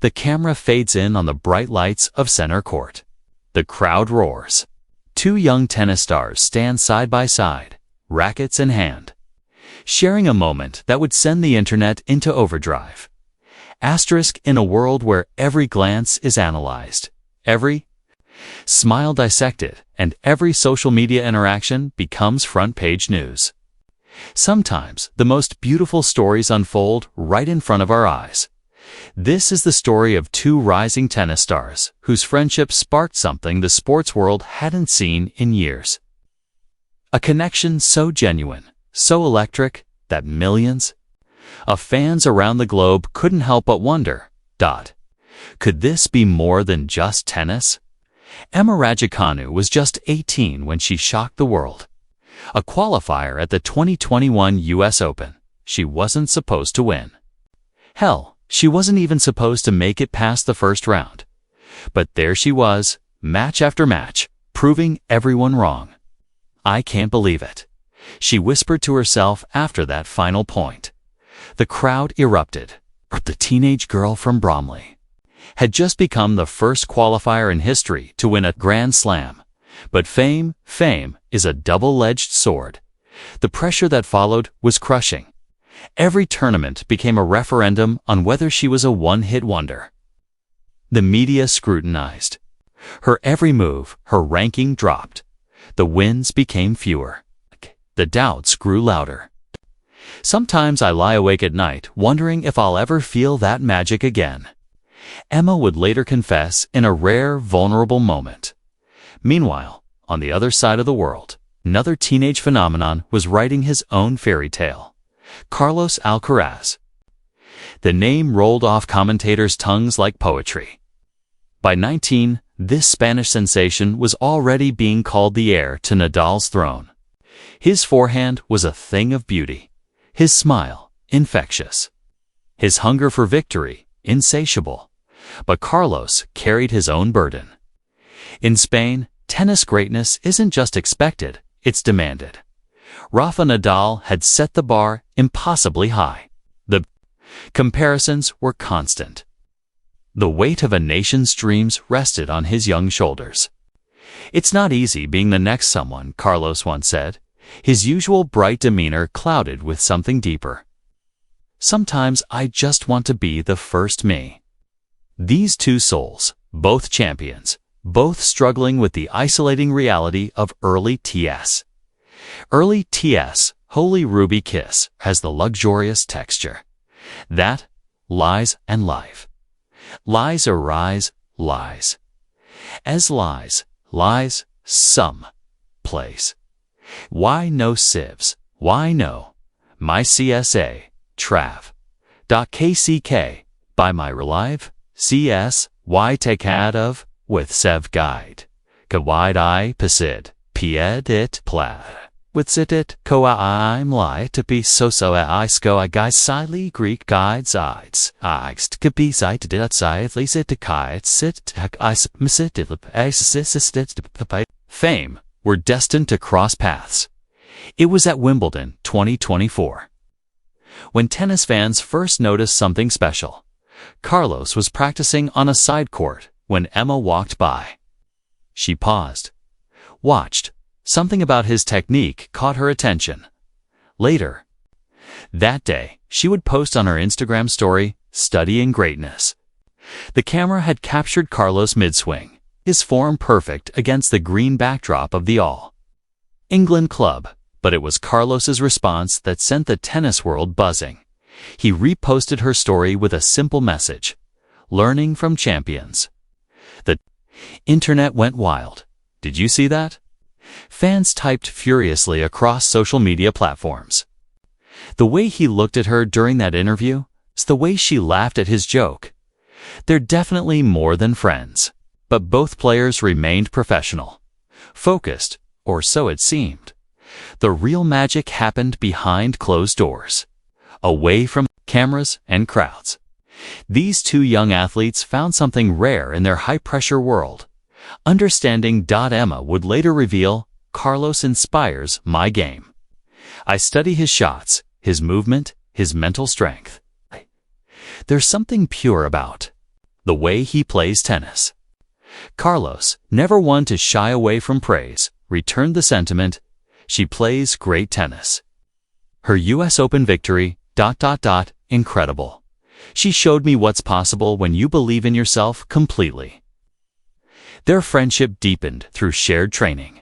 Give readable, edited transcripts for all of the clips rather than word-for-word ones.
The camera fades in on the bright lights of center court. The crowd roars. Two young tennis stars stand side by side, rackets in hand, sharing a moment that would send the internet into overdrive. Asterisk in a world where every glance is analyzed, every smile dissected, and every social media interaction becomes front-page news. Sometimes the most beautiful stories unfold right in front of our eyes. This is the story of two rising tennis stars whose friendship sparked something the sports world hadn't seen in years. A connection so genuine, so electric, that millions of fans around the globe couldn't help but wonder, could this be more than just tennis? Emma Raducanu was just 18 when she shocked the world. A qualifier at the 2021 US Open, she wasn't supposed to win. Hell, she wasn't even supposed to make it past the first round. But there she was, match after match, proving everyone wrong. "I can't believe it," she whispered to herself after that final point. The crowd erupted. The teenage girl from Bromley had just become the first qualifier in history to win a Grand Slam. But fame is a double-edged sword. The pressure that followed was crushing. Every tournament became a referendum on whether she was a one-hit wonder. The media scrutinized her every move. Her ranking dropped. The wins became fewer. The doubts grew louder. "Sometimes I lie awake at night wondering if I'll ever feel that magic again," Emma would later confess in a rare, vulnerable moment. Meanwhile, on the other side of the world, another teenage phenomenon was writing his own fairy tale. Carlos Alcaraz. The name rolled off commentators' tongues like poetry. By 19, this Spanish sensation was already being called the heir to Nadal's throne. His forehand was a thing of beauty, his smile infectious, his hunger for victory insatiable. But Carlos carried his own burden. In Spain, tennis greatness isn't just expected, it's demanded. Rafa Nadal had set the bar impossibly high. The comparisons were constant. The weight of a nation's dreams rested on his young shoulders. "It's not easy being the next someone," Carlos once said, his usual bright demeanor clouded with something deeper. "Sometimes I just want to be the first me." These two souls, both champions, both struggling with the isolating reality of early TS. Early TS, Holy Ruby Kiss, has the luxurious texture. That, lies and life. Lies arise, lies. As lies, some place. Why no sieves? Why no? My CSA, Trav. .kck, by my relive, CS, why take ad of, with Sev Guide. Kawide I pasid, pied it pla. With sit it, koa I'm lie to be so I sco I guys silly Greek guides ides. Xt could be sighted outside, at least it to kite sit, I submit it, Fame were destined to cross paths. It was at Wimbledon 2024. When tennis fans first noticed something special, Carlos was practicing on a side court when Emma walked by. She paused, watched. Something about his technique caught her attention. Later that day, she would post on her Instagram story, "Studying greatness." The camera had captured Carlos mid-swing, his form perfect against the green backdrop of the All-England club. But it was Carlos's response that sent the tennis world buzzing. He reposted her story with a simple message: "Learning from champions." The internet went wild. Did you see that? Fans typed furiously across social media platforms. The way he looked at her during that interview, the way she laughed at his joke. They're definitely more than friends. But both players remained professional, focused, or so it seemed. The real magic happened behind closed doors, away from cameras and crowds. These two young athletes found something rare in their high-pressure world. Understanding. Emma would later reveal, "Carlos inspires my game. I study his shots, his movement, his mental strength. There's something pure about the way he plays tennis. Carlos, never one to shy away from praise, returned the sentiment, "She plays great tennis." Her US Open victory, incredible. She showed me what's possible when you believe in yourself completely. Their friendship deepened through shared training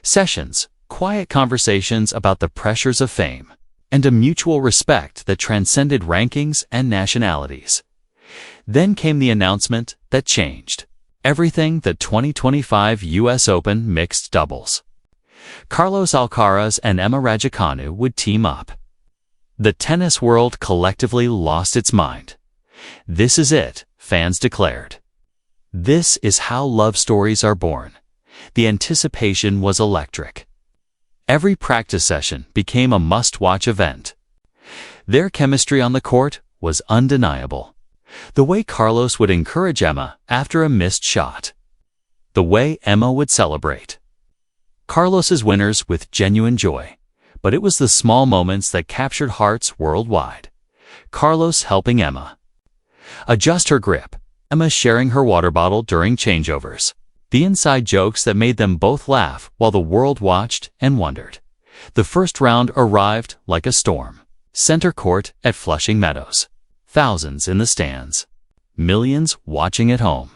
sessions, quiet conversations about the pressures of fame, and a mutual respect that transcended rankings and nationalities. Then came the announcement that changed everything: the 2025 US Open mixed doubles. Carlos Alcaraz and Emma Raducanu would team up. The tennis world collectively lost its mind. "This is it," fans declared. This is how love stories are born. The anticipation was electric. Every practice session became a must-watch event. Their chemistry on the court was undeniable. The way Carlos would encourage Emma after a missed shot. The way Emma would celebrate Carlos's winners with genuine joy. But it was the small moments that captured hearts worldwide. Carlos helping Emma adjust her grip, Emma sharing her water bottle during changeovers. The inside jokes that made them both laugh while the world watched and wondered. The first round arrived like a storm. Center court at Flushing Meadows. Thousands in the stands. Millions watching at home.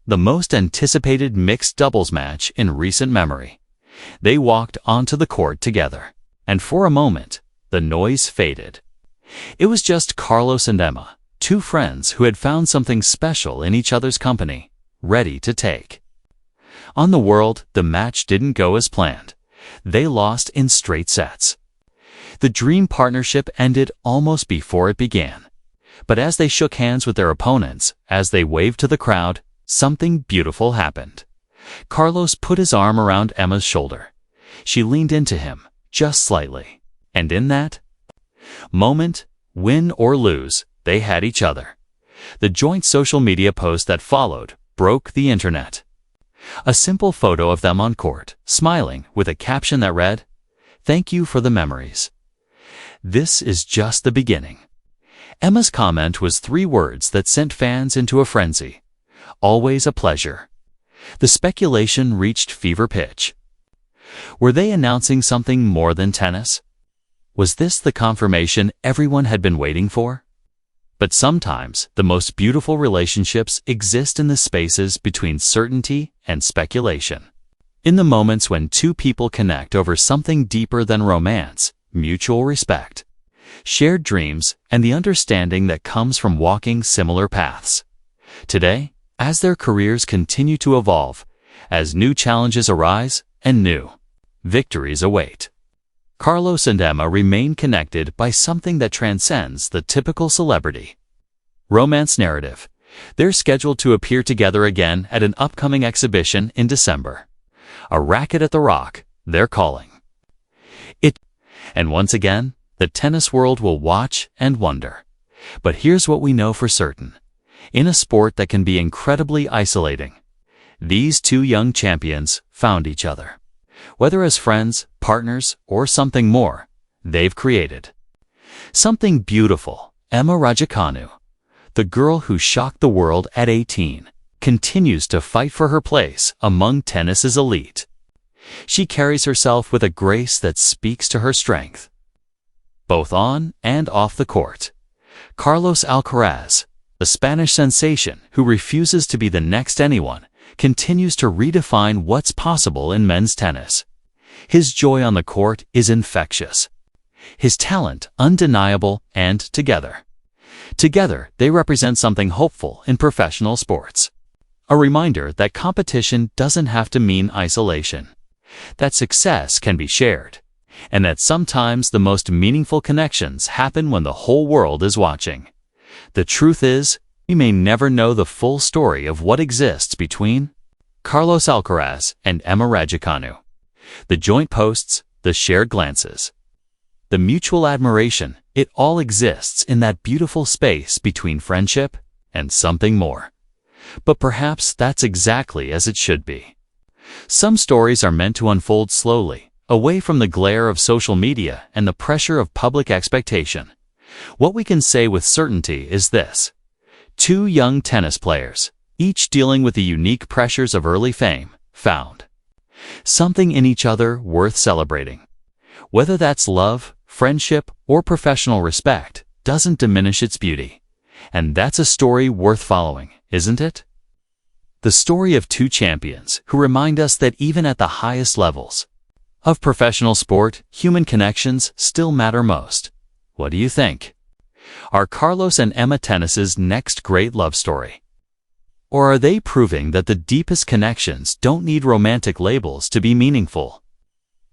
The most anticipated mixed doubles match in recent memory. They walked onto the court together. And for a moment, the noise faded. It was just Carlos and Emma, two friends who had found something special in each other's company, ready to take on the world. The match didn't go as planned. They lost in straight sets. The dream partnership ended almost before it began. But as they shook hands with their opponents, as they waved to the crowd, something beautiful happened. Carlos put his arm around Emma's shoulder. She leaned into him, just slightly. And in that moment, win or lose, they had each other. The joint social media post that followed broke the internet. A simple photo of them on court, smiling, with a caption that read, "Thank you for the memories. This is just the beginning." Emma's comment was 3 words that sent fans into a frenzy. "Always a pleasure." The speculation reached fever pitch. Were they announcing something more than tennis? Was this the confirmation everyone had been waiting for? But sometimes the most beautiful relationships exist in the spaces between certainty and speculation. In the moments when two people connect over something deeper than romance, mutual respect, shared dreams, and the understanding that comes from walking similar paths. Today, as their careers continue to evolve, as new challenges arise and new victories await, Carlos and Emma remain connected by something that transcends the typical celebrity romance narrative. They're scheduled to appear together again at an upcoming exhibition in December. A racket at the Rock, they're calling it. And once again, the tennis world will watch and wonder. But here's what we know for certain. In a sport that can be incredibly isolating, these two young champions found each other. Whether as friends, partners, or something more, they've created something beautiful. Emma Raducanu, the girl who shocked the world at 18, continues to fight for her place among tennis's elite. She carries herself with a grace that speaks to her strength, both on and off the court. Carlos Alcaraz, the Spanish sensation who refuses to be the next anyone, continues to redefine what's possible in men's tennis. His joy on the court is infectious. His talent undeniable, and together they represent something hopeful in professional sports. A reminder that competition doesn't have to mean isolation, that success can be shared, and that sometimes the most meaningful connections happen when the whole world is watching. The truth is, we may never know the full story of what exists between Carlos Alcaraz and Emma Raducanu. The joint posts, the shared glances, the mutual admiration, it all exists in that beautiful space between friendship and something more. But perhaps that's exactly as it should be. Some stories are meant to unfold slowly, away from the glare of social media and the pressure of public expectation. What we can say with certainty is this: Two young tennis players, each dealing with the unique pressures of early fame, found something in each other worth celebrating. Whether that's love, friendship, or professional respect doesn't diminish its beauty. And that's a story worth following, isn't it? The story of two champions who remind us that even at the highest levels of professional sport, human connections still matter most. What do you think? Are Carlos and Emma Tennis's next great love story? Or are they proving that the deepest connections don't need romantic labels to be meaningful?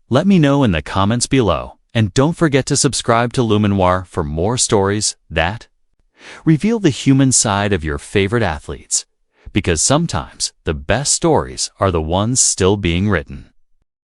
Let me know in the comments below, and don't forget to subscribe to Luminoir for more stories that reveal the human side of your favorite athletes, because sometimes the best stories are the ones still being written.